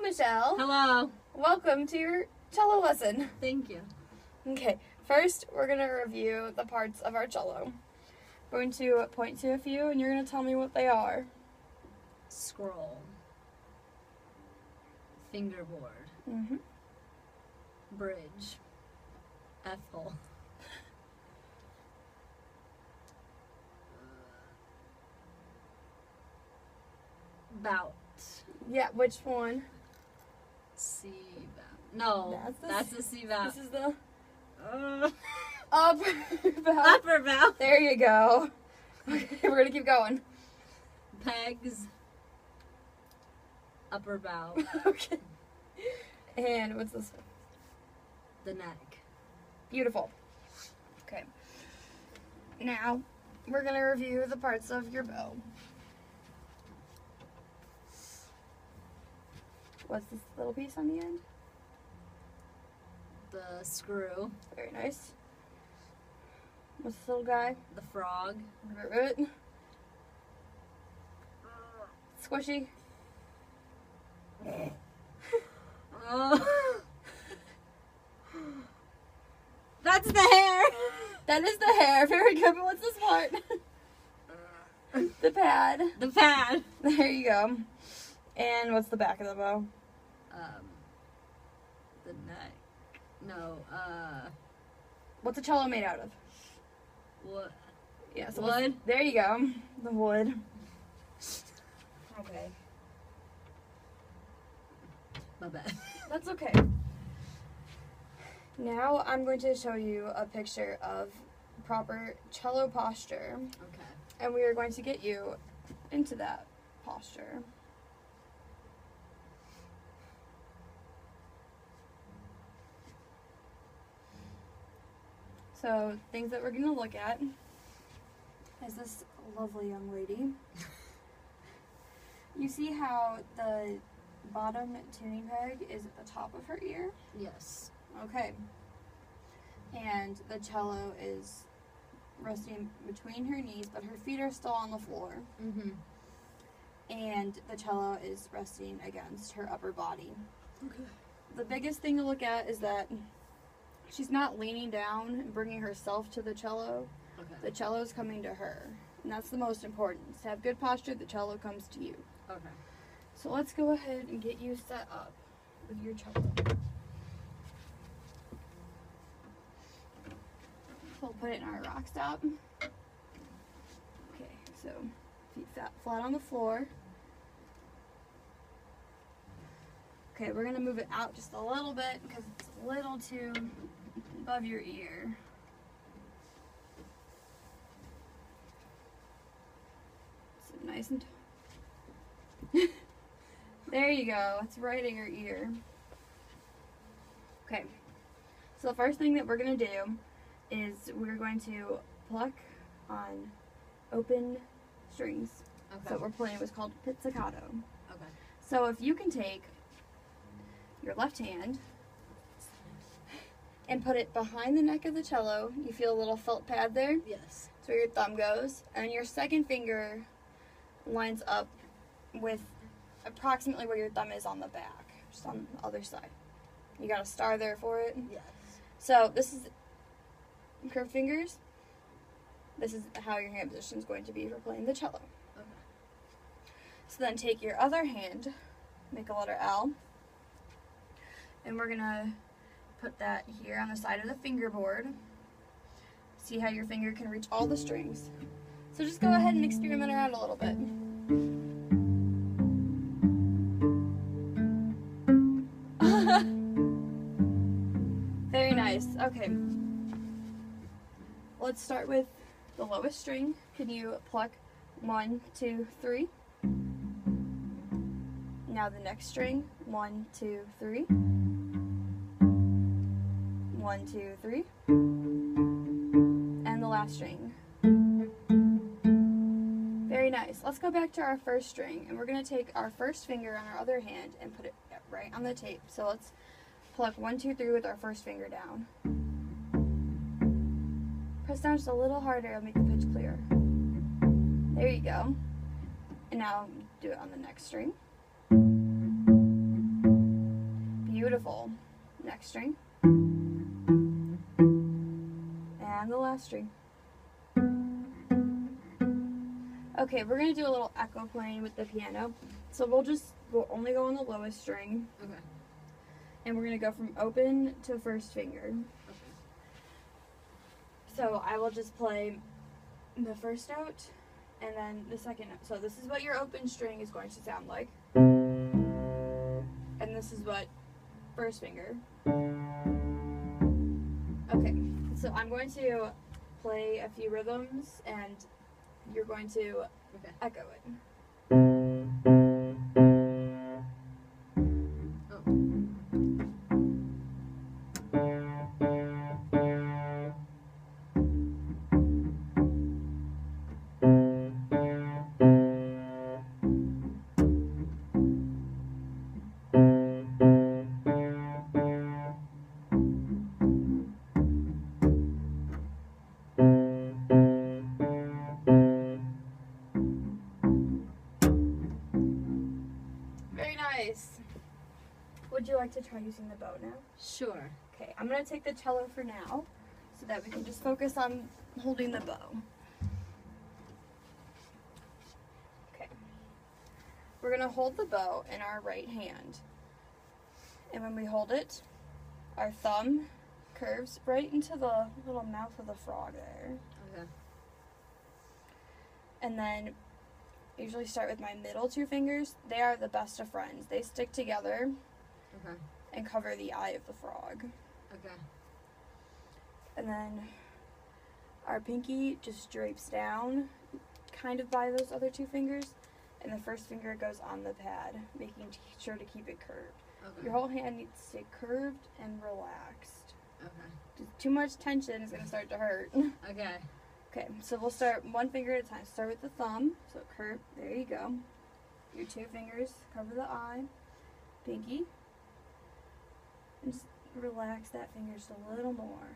Michelle. Hello. Welcome to your cello lesson. Thank you. Okay, first we're going to review the parts of our cello. We're going to point to a few and you're going to tell me what they are. Scroll. Fingerboard. Mm-hmm. Bridge. F-hole. Bout. Yeah, which one? C bout. No, that's the C bout. This is the Uh, upper bow. upper bout. There you go. Okay, we're going to keep going. Pegs. Upper bow. Okay. And what's this one? The neck. Beautiful. Okay. Now, we're going to review the parts of your bow. What's this little piece on the end? The screw. Very nice. What's this little guy? The frog. Rivet. Squishy. That's the hair. That is the hair. Very good. But what's this part? The pad. The pad. There you go. And what's the back of the bow? The neck. No. What's a cello made out of? What? Yeah, so Wood. there you go. The wood. Okay. My bad. That's okay. Now I'm going to show you a picture of proper cello posture, Okay. and we are going to get you into that posture. So, things that we're going to look at is this lovely young lady. You see how the bottom tuning peg is at the top of her ear? Yes. Okay. And the cello is resting between her knees, but her feet are still on the floor. Mm-hmm. And the cello is resting against her upper body. Okay. The biggest thing to look at is that she's not leaning down and bringing herself to the cello. Okay. The cello is coming to her. And that's the most important. To have good posture, the cello comes to you. Okay. So let's go ahead and get you set up with your cello. We'll put it in our rock stop. Okay, so feet flat on the floor. Okay, we're gonna move it out just a little bit because it's a little too above your ear. So nice and there you go. It's right in your ear. Okay. So the first thing that we're gonna do is we're going to pluck on open strings. Okay. So what we're playing was called pizzicato. Okay. So if you can take your left hand and put it behind the neck of the cello, you feel a little felt pad there? Yes. That's where your thumb goes. And your second finger lines up with approximately where your thumb is on the back, just on the other side. You got a star there for it? Yes. So this is curved fingers. This is how your hand position is going to be for playing the cello. Okay. So then take your other hand, make a letter L, and we're gonna put that here on the side of the fingerboard. See how your finger can reach all the strings. So just go ahead and experiment around a little bit. Very nice. Okay. Let's start with the lowest string. Can you pluck 1, 2, 3? Now the next string. 1, 2, 3. 1, 2, 3. And the last string. Very nice. Let's go back to our first string, and we're going to take our first finger on our other hand and put it right on the tape. So let's pluck 1, 2, 3 with our first finger down. Press down just a little harder, it'll make the pitch clear. There you go. And now do it on the next string. full. Next string. And the last string. Okay, we're going to do a little echo playing with the piano. So we'll only go on the lowest string. Okay. And we're going to go from open to first finger. Okay. So I will just play the first note and then the second note. So this is what your open string is going to sound like. And this is what first finger. Okay, so I'm going to play a few rhythms and you're going to echo it. Would you like to try using the bow now? Sure. Okay, I'm going to take the cello for now so that we can just focus on holding the bow. Okay. We're going to hold the bow in our right hand. And when we hold it, our thumb curves right into the little mouth of the frog there. Okay. And then usually start with my middle two fingers. They are the best of friends. They stick together. Okay. And cover the eye of the frog. Okay. And then our pinky just drapes down kind of by those other two fingers. And the first finger goes on the pad, making sure to keep it curved. Okay. Your whole hand needs to stay curved and relaxed. Okay. Just too much tension is going to start to hurt. Okay. Okay, so we'll start one finger at a time. Start with the thumb. So curve. There you go. Your two fingers cover the eye. Pinky. And just relax that finger just a little more.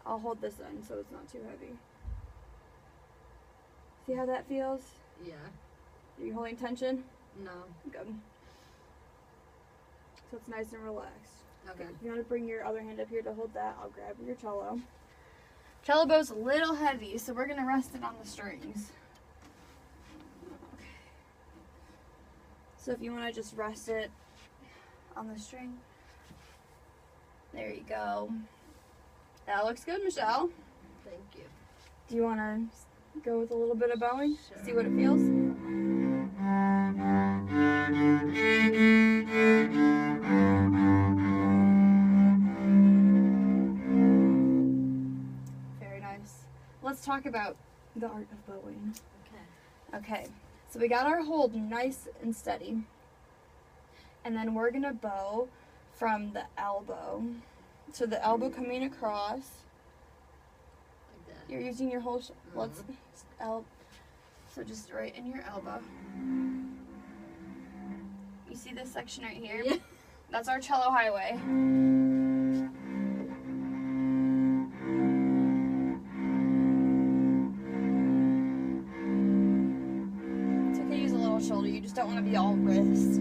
I'll hold this end so it's not too heavy. See how that feels? Yeah. Are you holding tension? No. Good. So it's nice and relaxed. Okay. If you want to bring your other hand up here to hold that, I'll grab your cello. Cello bow's a little heavy, so we're going to rest it on the strings. Okay. So if you want to just rest it on the string. There you go. That looks good, Michelle. Thank you. Do you want to go with a little bit of bowing? Sure. See what it feels? Very nice. Let's talk about the art of bowing. Okay. Okay, so we got our hold nice and steady. And then we're going to bow from the elbow. So the elbow coming across. Like that. You're using your whole so just right in your elbow. You see this section right here? Yeah. That's our cello highway. It's okay to use a little shoulder, you just don't want to be all wrist.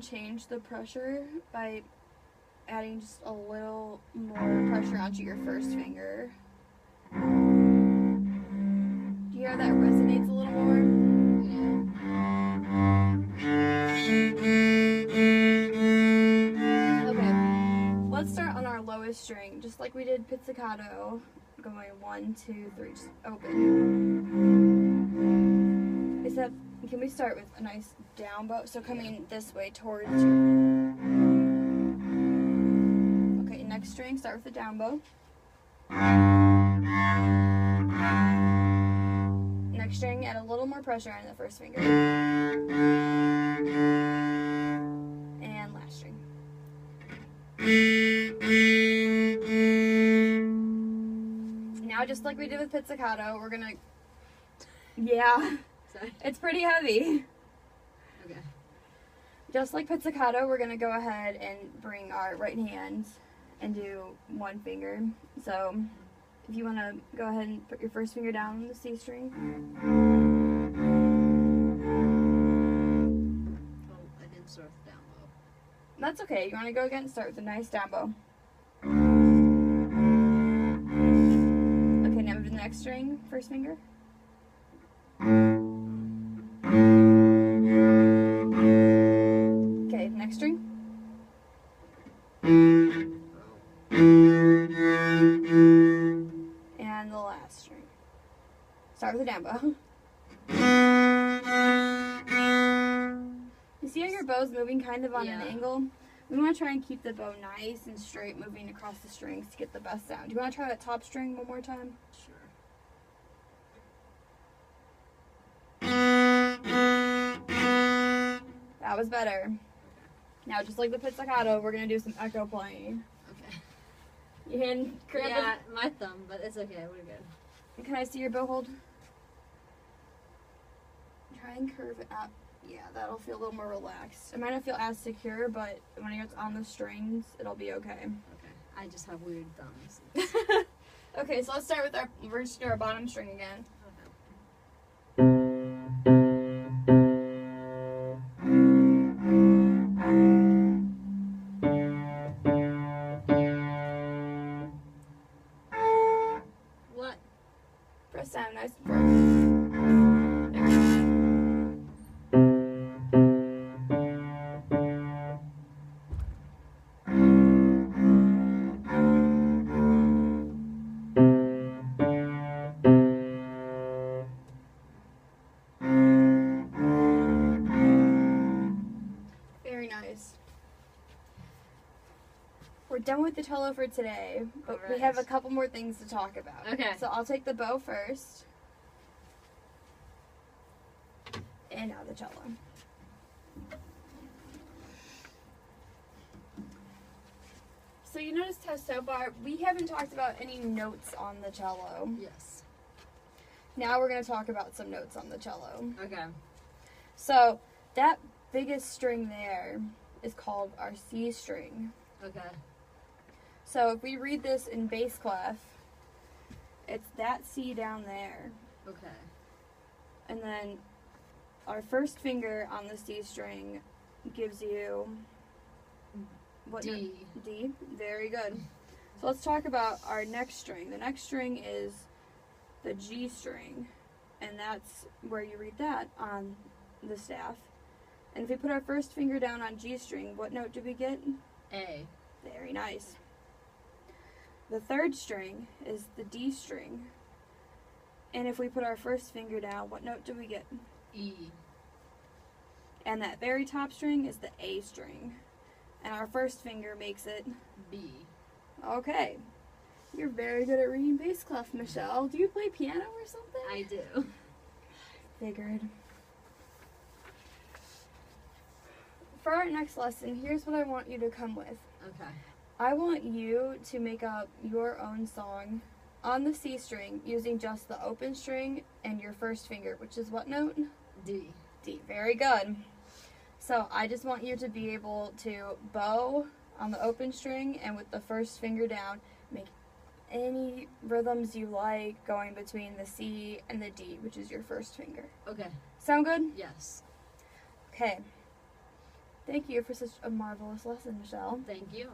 Change the pressure by adding just a little more pressure onto your first finger. Do you hear that resonates a little more? Yeah. Okay, let's start on our lowest string, just like we did pizzicato, going 1, 2, 3, just open. Except, can we start with a nice down bow? So coming this way towards you. Okay, next string, start with the down bow. Next string, add a little more pressure on the first finger. And last string. Now, just like we did with pizzicato, we're gonna, yeah. Sorry. It's pretty heavy. Okay. Just like pizzicato, we're going to go ahead and bring our right hand and do one finger. So if you want to go ahead and put your first finger down on the C string. Oh, I didn't start with down bow. That's okay. You want to go again? Start with a nice down bow. Okay, now move to the next string. First finger. Okay, next string. And the last string. Start with a down bow. You see how your bow's moving kind of on an Yeah. angle? We want to try and keep the bow nice and straight moving across the strings to get the best sound. Do you want to try that top string one more time? Sure. That was better. Now, just like the pizzicato, we're going to do some echo playing. Okay. You hand grab Yeah, my thumb, but it's okay. We're good. Can I see your bow hold? Try and curve it up. Yeah, that'll feel a little more relaxed. It might not feel as secure, but when it's on the strings, it'll be okay. Okay. I just have weird thumbs. Okay, so let's start with we're just gonna do our bottom string again. What? Press down nice and firm. There we go. Very nice. We're done with the cello for today, but we have a Alright. couple more things to talk about. Okay. So I'll take the bow first. And now the cello. So you noticed how so far we haven't talked about any notes on the cello. Yes. Now we're going to talk about some notes on the cello. Okay. So that biggest string there is called our C string. Okay. So if we read this in bass clef, it's that C down there. Okay. And then our first finger on the C string gives you what note? D. D. Very good. So let's talk about our next string. The next string is the G string, and that's where you read that on the staff. And if we put our first finger down on G string, what note do we get? A. Very nice. The third string is the D string. And if we put our first finger down, what note do we get? E. And that very top string is the A string. And our first finger makes it B. okay. You're very good at reading bass clef, Michelle. Do you play piano or something? I do. Figured. For our next lesson, here's what I want you to come with. Okay. I want you to make up your own song on the C string using just the open string and your first finger, which is what note? D. D. Very good. So I just want you to be able to bow on the open string and with the first finger down, make any rhythms you like going between the C and the D, which is your first finger. Okay. Sound good? Yes. Okay. Thank you for such a marvelous lesson, Michelle. Thank you.